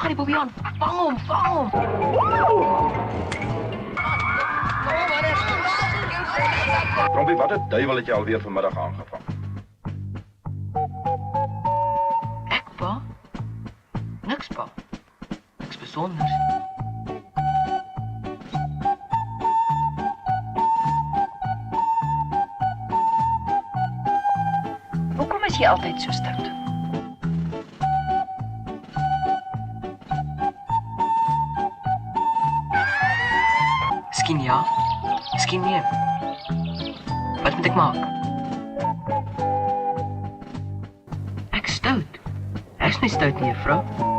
gaan die Bobbejaan. Vang hom, vang hom. Trompie, wat 'n duiwel het jy alweer vanmiddag aangevang? Ek, pa? Niks, pa. Niks besonders. Hoekom is jy altyd so stout? Miskien ja, miskien nee. Wat moet ek maak? Ek stout. Ek's nie stout nie, juffrou.